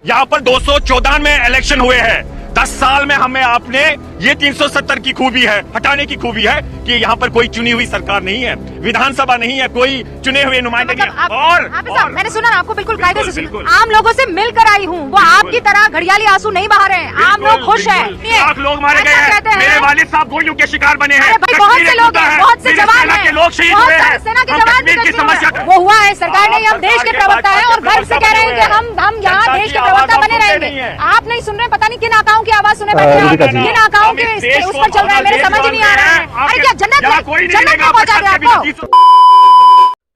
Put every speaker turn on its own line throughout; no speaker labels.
यहाँ पर 214 में इलेक्शन हुए हैं। 10 साल में हमें आपने ये 370 की खूबी है, हटाने की खूबी है कि यहाँ पर कोई चुनी हुई सरकार नहीं है, विधानसभा नहीं है, कोई चुने हुए नुमाइंदे
मतलब
और
मैंने सुना ना आपको बिल्कुल कायदे से सुना। आम लोगों से मिलकर आई हूँ, वो आपकी तरह घड़ियाली आंसू नहीं बहा रहे हैं। आम लोग खुश हैं।
लाख लोग मारे गए हैं, मेरे वालिद साहब गोलियों के शिकार बने हैं।
बहुत से लोग हैं, बहुत से जवान हैं,
लोग शहीद हुए हैं।
सेना के जवान
की समस्या
वो हुआ है। सरकार ने हम देश के प्रवक्ता है और गर्व से कह रहे हैं कि हम यहाँ देश के प्रवक्ता बने रहेंगे। आप नहीं सुन रहे, पता नहीं किन आकाओं की आवाज सुने बैठे, किन आकाओं के उस पर चल रहा है, मेरे समझ ही नहीं आ रहा है। अरे क्या जन्नत में पहुंचा दे आपको।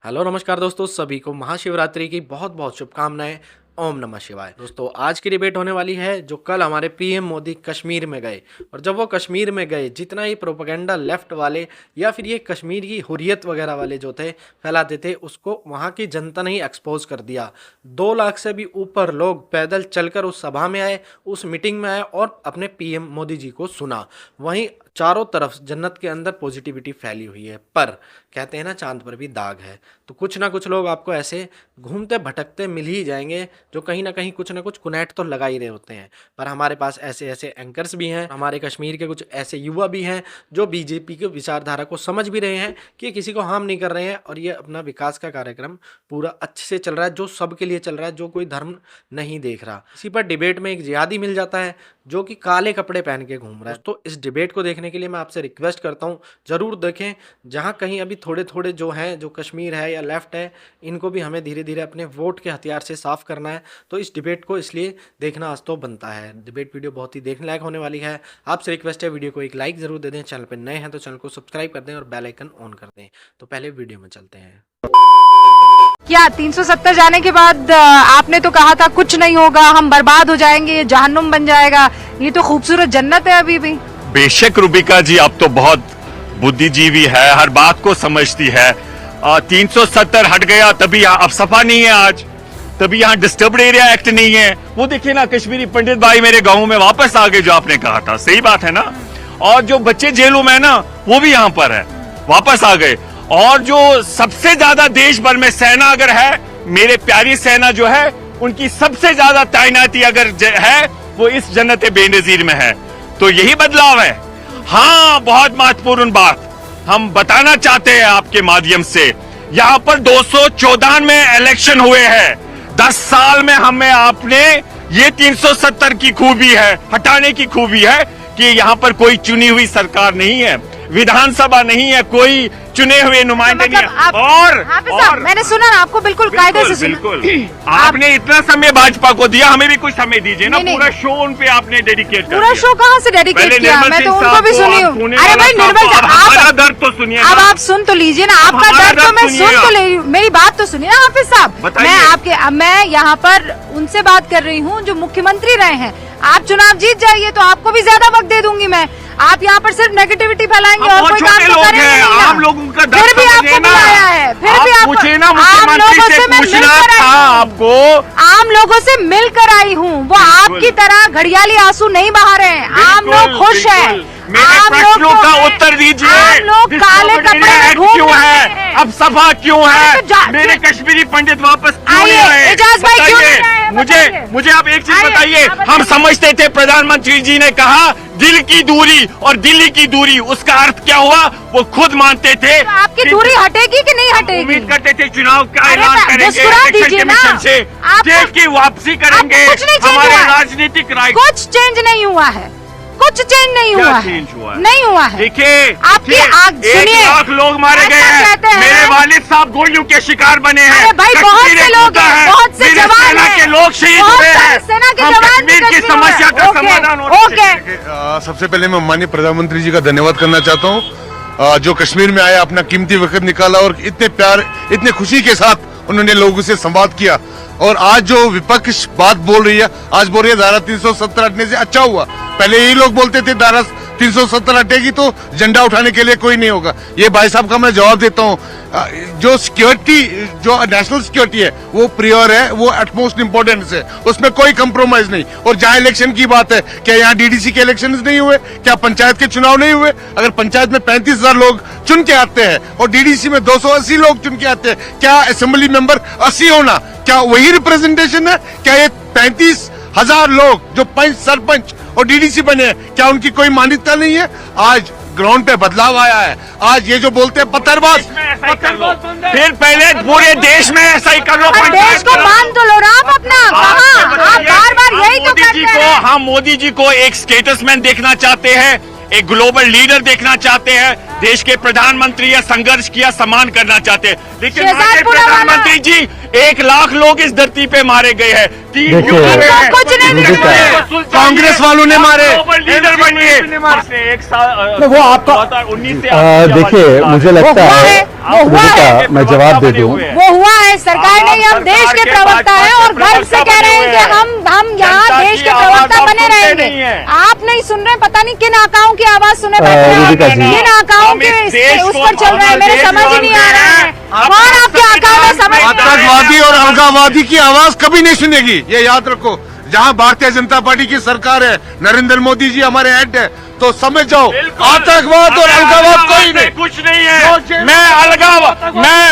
हेलो नमस्कार दोस्तों, सभी को महाशिवरात्रि की बहुत बहुत शुभकामनाएं। ओम नमः शिवाय। दोस्तों आज की डिबेट होने वाली है जो कल हमारे पीएम मोदी कश्मीर में गए, और जब वो कश्मीर में गए जितना ही प्रोपेगेंडा लेफ्ट वाले या फिर ये कश्मीर की हुर्रियत वगैरह वाले जो थे फैलाते थे, उसको वहाँ की जनता ने ही एक्सपोज कर दिया। 2 लाख से भी ऊपर लोग पैदल चलकर उस सभा में आए, उस मीटिंग में आए और अपने पीएम मोदी जी को सुना। वहीं चारों तरफ जन्नत के अंदर पॉजिटिविटी फैली हुई है, पर कहते हैं ना चांद पर भी दाग है। तो कुछ ना कुछ लोग आपको ऐसे घूमते भटकते मिल ही जाएंगे जो कहीं ना कहीं कुछ ना कुछ कुनैट तो लगा ही रहे होते हैं। पर हमारे पास ऐसे ऐसे एंकर्स भी हैं, हमारे कश्मीर के कुछ ऐसे युवा भी हैं जो बीजेपी की विचारधारा को समझ भी रहे हैं कि किसी को हार्म नहीं कर रहे हैं, और ये अपना विकास का कार्यक्रम पूरा अच्छे से चल रहा है, जो सबके लिए चल रहा है, जो कोई धर्म नहीं देख रहा। इसी पर डिबेट में एक जिहादी मिल जाता है जो कि काले कपड़े पहन के घूम रहा है। तो इस डिबेट को देखने के लिए मैं आपसे रिक्वेस्ट करता हूँ, जरूर देखें। जहाँ कहीं अभी थोड़े थोड़े जो हैं, जो कश्मीर है या लेफ्ट है, इनको भी हमें धीरे धीरे अपने वोट के हथियार से साफ करना है। तो इस डिबेट को इसलिए देखना आज तो बनता है। डिबेट वीडियो बहुत ही देखने लायक होने वाली है। आपसे रिक्वेस्ट है वीडियो को एक लाइक जरूर दे दें, चैनल पर नए हैं तो चैनल को सब्सक्राइब कर दें और बेल आइकन ऑन कर दें। तो पहले वीडियो में चलते हैं।
क्या 370 जाने के बाद आपने तो कहा था कुछ नहीं होगा, हम बर्बाद हो जाएंगे, ये जहन्नुम बन जाएगा, ये तो खूबसूरत जन्नत है अभी भी।
बेशक रूबिका जी, अब तो बहुत बुद्धिजीवी है, हर बात को समझती है। 370 हट गया तभी अब सफा नहीं है आज, तभी यहाँ डिस्टर्ब्ड एरिया एक्ट नहीं है। वो देखिए ना, कश्मीरी पंडित भाई मेरे गांव में वापस आ गए, जो आपने कहा था सही बात है ना। और जो बच्चे जेलों में है ना, वो भी यहाँ पर है, वापस आ गए। और जो सबसे ज्यादा देश भर में सेना अगर है, मेरे प्यारी सेना जो है, उनकी सबसे ज्यादा तैनाती अगर है वो इस जन्नत बेनजीर में है। तो यही बदलाव है। हाँ, बहुत महत्वपूर्ण बात हम बताना चाहते हैं आपके माध्यम से। यहाँ पर 214 में इलेक्शन हुए हैं। 10 साल में हमें आपने ये 370 की खूबी है, हटाने की खूबी है कि यहाँ पर कोई चुनी हुई सरकार नहीं है, विधानसभा नहीं है, कोई चुने हुए नुमाइंदे नहीं है। और
मैंने सुना ना आपको बिल्कुल कायदे से सुना।
बिल्कुल आपने इतना समय भाजपा को दिया, हमें भी कुछ समय दीजिए ना। पूरा शो उन पे आपने डेडिकेट कर
पूरा शो कहाँ से डेडिकेट किया, मैं तो उनको भी सुनी हूँ। अरे भाई निर्मल साहब,
दर्द तो सुनिए,
अब आप सुन तो लीजिए ना, आपका दर्द तो मैं सुन तो ले, मेरी बात तो सुनिए ना हाफिज साहब। मैं यहाँ पर उनसे बात कर रही हूँ जो मुख्यमंत्री रहे हैं। आप चुनाव जीत जाइए तो आपको भी ज्यादा वक्त दे दूंगी मैं। आप यहाँ पर सिर्फ नेगेटिविटी फैलाएंगे और कोई काम तो करेंगे नहीं।
आम लोगों का दर्द
फिर भी आपको बुलाया है, फिर भी आप
पूछे ना, मुख्यमंत्री से पूछना था आपको।
आम लोगों से मिलकर आई हूँ, वो आपकी तरह घड़ियाली आंसू नहीं बहा रहे हैं। आम लोग खुश हैं।
मेरे प्रश्नों का उत्तर दीजिए।
आम लोग काले कपड़े
क्यों है, अब सभा क्यों है, मेरे कश्मीरी पंडित वापस क्यों नहीं आए? बताइए मुझे आप एक चीज बताइए। हम समझते थे प्रधानमंत्री जी ने कहा दिल की दूरी और दिल्ली की दूरी, उसका अर्थ क्या हुआ वो खुद मानते थे।
तो आपकी दूरी हटेगी कि नहीं हटेगी?
उम्मीद करते थे चुनाव का ऐलान करेंगे, इलेक्शन कमीशन से देश की वापसी करेंगे, हमारे राजनीतिक राय।
कुछ चेंज नहीं हुआ है, कुछ चेंज नहीं हुआ है, नहीं हुआ है।
देखिए
आपकी सुनिए,
1 लाख लोग मारे गए हैं, मेरे वालिद साहब गोलियों के शिकार बने हैं।
अरे भाई बहुत से लोग हैं, बहुत से जवान हैं,
के लोग शहीद हुए हैं।
सेना के जवान
कश्मीर की समस्या का समाधान होना।
सबसे पहले मैं माननीय प्रधानमंत्री जी का धन्यवाद करना चाहता हूँ, जो कश्मीर में आए, अपना कीमती वक्त निकाला और इतने प्यार, इतने खुशी के साथ उन्होंने लोगों से संवाद किया। और आज जो विपक्ष बात बोल रही है, आज बोल रही है धारा 370 हटने से अच्छा हुआ। पहले यही लोग बोलते थे धारा 370 हटेगी तो झंडा उठाने के लिए कोई नहीं होगा। ये भाई साहब का मैं जवाब देता हूँ, जो सिक्योरिटी, जो नेशनल सिक्योरिटी है वो प्रियोर है, वो एटमोस्ट इम्पोर्टेंस है, उसमें कोई कंप्रोमाइज नहीं। और जहाँ इलेक्शन की बात है, क्या यहाँ डीडीसी के इलेक्शन नहीं हुए, क्या पंचायत के चुनाव नहीं हुए? अगर पंचायत में 35,000 लोग चुन के आते हैं और डीडीसी में 280 लोग चुन के आते हैं, क्या असेंबली मेंबर 80 होना क्या वही रिप्रेजेंटेशन है? क्या ये 35 1000 लोग जो पंच, सरपंच और डीडीसी बने हैं, क्या उनकी कोई मान्यता नहीं है? आज ग्राउंड पे बदलाव आया है। आज ये जो बोलते हैं पत्थरबाज,
फिर पहले पूरे देश में ऐसा ही कर लो।
देश को बांध तो लो ना आप अपना, कहाँ आप बार बार यही तो
मोदी जी
करते
को,
हैं।
हम मोदी जी को एक स्टेटसमैन देखना चाहते हैं, एक ग्लोबल लीडर देखना चाहते हैं, देश के प्रधानमंत्री या संघर्ष किया सम्मान करना चाहते हैं। लेकिन हमारे प्रधानमंत्री जी 1 लाख लोग इस धरती पे मारे गए हैं, 3
कुछ नहीं दिखा।
कांग्रेस वालों ने मारे।
ग्लोबल लीडर बनिए। एक साल
वो आपका
2019 से
देखिए, मुझे लगता है
वो हुआ है,
मैं जवाब दे दूं।
वो हुआ है। सरकार नहीं, हम देश के प्रवक्ता हैं और गर्व से कह रहे हैं कि हम यहाँ देश के प्रवक्ता बने रहेंगे। आप नहीं सुन रहे, पता नहीं किन आकाओं की आवाज सुने बैठे हैं,
रुचिका जी।
किन आकाओं के उस पर चल रहा है, मेरे समझ ही नहीं आ रहा है कौन आपके आका में समझ नहीं आ रहा है।
आतंकवादी और अलगाववादी की आवाज कभी नहीं सुनेगी, ये याद रखो। जहाँ भारतीय जनता पार्टी की सरकार है, नरेंद्र मोदी जी हमारे हेड है, तो समझ जाओ आतंकवाद और अलगाववाद कोई नहीं,
कुछ नहीं है। मैं अलगाव,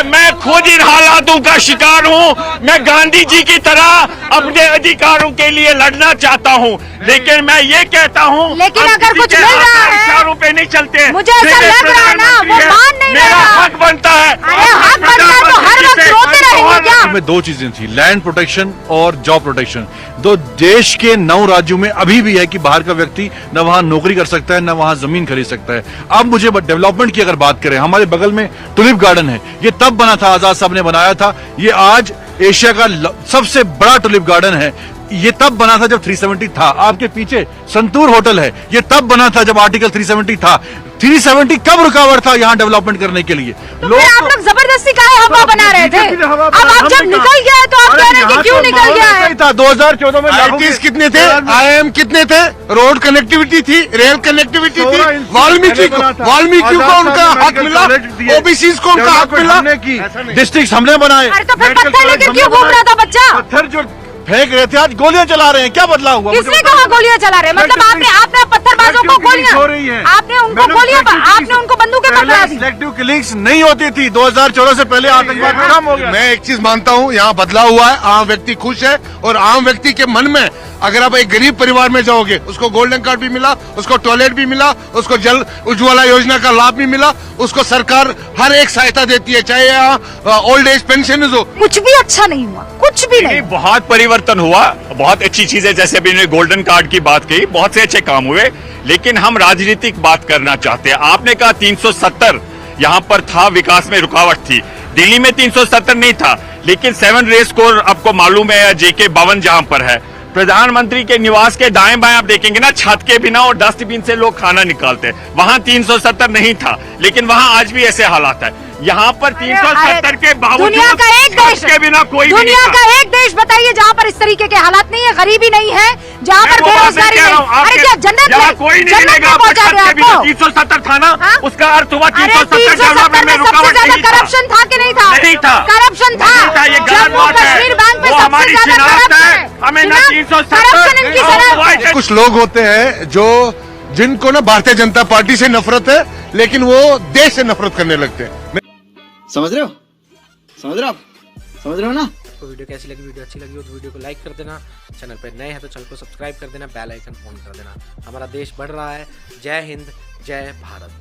मैं खुद इन हालातों का शिकार हूँ। मैं गांधी जी की तरह अपने अधिकारों के लिए लड़ना चाहता हूँ, लेकिन मैं ये कहता हूँ,
लेकिन
हम
अगर
किसी
कुछ
के
मिल रहा है,
इशारों पे नहीं चलते।
मुझे ऐसा लग रहा है ना, वो मान नहीं
मेरा
रहा।
हक बनता है।
अरे हक बनता है तो हर वक्त रोते रहेंगे क्या?
में 2 चीजें थी, लैंड प्रोटेक्शन और जॉब प्रोटेक्शन। दो देश के 9 राज्यों में अभी भी है कि बाहर का व्यक्ति न वहां नौकरी कर सकता है, न वहां जमीन खरीद सकता है। अब मुझे डेवलपमेंट की अगर बात करें, हमारे बगल में टुलिप गार्डन है, ये तब बना था, आजाद साहब ने बनाया था। ये आज एशिया का सबसे बड़ा टुलिप गार्डन है। ये तब बना था जब 370 था। आपके पीछे संतूर होटल है, ये तब बना था जब आर्टिकल 370 था। 370 कब रुकावट था यहाँ डेवलपमेंट करने के लिए?
तो फिर आप लोग जबरदस्ती काहे हवा बना रहे थे? अब आप जब निकल गए तो आप कह रहे हैं कि क्यों निकल गया है?
2014 में
IITs कितने थे, IIM कितने थे, रोड कनेक्टिविटी थी, रेल कनेक्टिविटी थी, वाल्मीकि को उनका हक मिला, ओबीसी को उनका हक मिला।
डिस्ट्रिक्ट हमने बनाए।
अरे तो फिर पत्थर लेके क्यों घूम रहा था बच्चा?
पत्थर जो फेंक रहे थे, आज गोलियां चला रहे हैं। क्या बदला हुआ?
किसने कहा गोलियां चला रहे? मतलब आपने पत्थरबाजों को गोलियां, आपने उनको बंदूकें पकड़ा दी।
सिलेक्टिव किलिंग्स नहीं होती थी 2014 से पहले। आतंकवाद खत्म हो गया।
मैं एक चीज मानता हूँ, यहाँ बदलाव हुआ है, आम व्यक्ति खुश है। और आम व्यक्ति के मन में, अगर आप एक गरीब परिवार में जाओगे, उसको गोल्डन कार्ड भी मिला, उसको टॉयलेट भी मिला, उसको जल उज्ज्वला योजना का लाभ भी मिला, उसको सरकार हर एक सहायता देती है, चाहे यहाँ ओल्ड एज पेंशन हो।
कुछ भी अच्छा नहीं हुआ, कुछ भी नहीं।
बहुत परिवर्तन हुआ, बहुत अच्छी चीजें, जैसे अभी ने गोल्डन कार्ड की बात कही, बहुत से अच्छे काम हुए। लेकिन हम राजनीतिक बात करना चाहते हैं। आपने कहा 370 यहाँ पर था, विकास में रुकावट थी। दिल्ली में 370 नहीं था, लेकिन 7 रेस कोर आपको मालूम है, JK भवन जहां पर है, प्रधानमंत्री के निवास के दाएं बाएं आप देखेंगे ना, छत के बिना और डस्टबिन से लोग खाना निकालते हैं। वहां 370 नहीं था, लेकिन वहां आज भी ऐसे हालात है। यहाँ पर 370 के बावजूद
दुनिया का एक देश
के बिना कोई भी
दुनिया
नहीं था।
का एक देश बताइए जहाँ पर इस तरीके के हालात नहीं है, गरीबी नहीं है, जहाँ पर बेरोजगारी नहीं। अरे क्या जन्नत
यहाँ कोई नहीं मिलेगा,
पहुँचा दिया आपको?
370 था ना,
हाँ?
उसका अर्थ हुआ
अरे
370 डेवलपमेंट में
सबसे
रुकावट
ज्यादा
नहीं था।
करप्शन था कि नहीं था?
नहीं था,
करप्शन था।
नहीं था, ये गलत
जम्मू
बात है।
कश्मीर बैंक में
वो
सबसे
हमारी
ज्यादा
शिनाख्त है,
करप्शन
हमें ना 370
करप्शन इनकी शिनाख्त है।
कुछ लोग होते हैं जो जिनको ना भारतीय जनता पार्टी से नफरत है, लेकिन वो देश से नफरत करने लगते हैं।
समझ रहे हो? समझ रहे हो आप? समझ रहे हो ना?
तो वीडियो कैसी लगी? वीडियो अच्छी लगी हो तो वीडियो को लाइक कर देना, चैनल पर नए हैं तो चैनल को सब्सक्राइब कर देना, बेल आइकन ऑन कर देना। हमारा देश बढ़ रहा है। जय हिंद, जय भारत।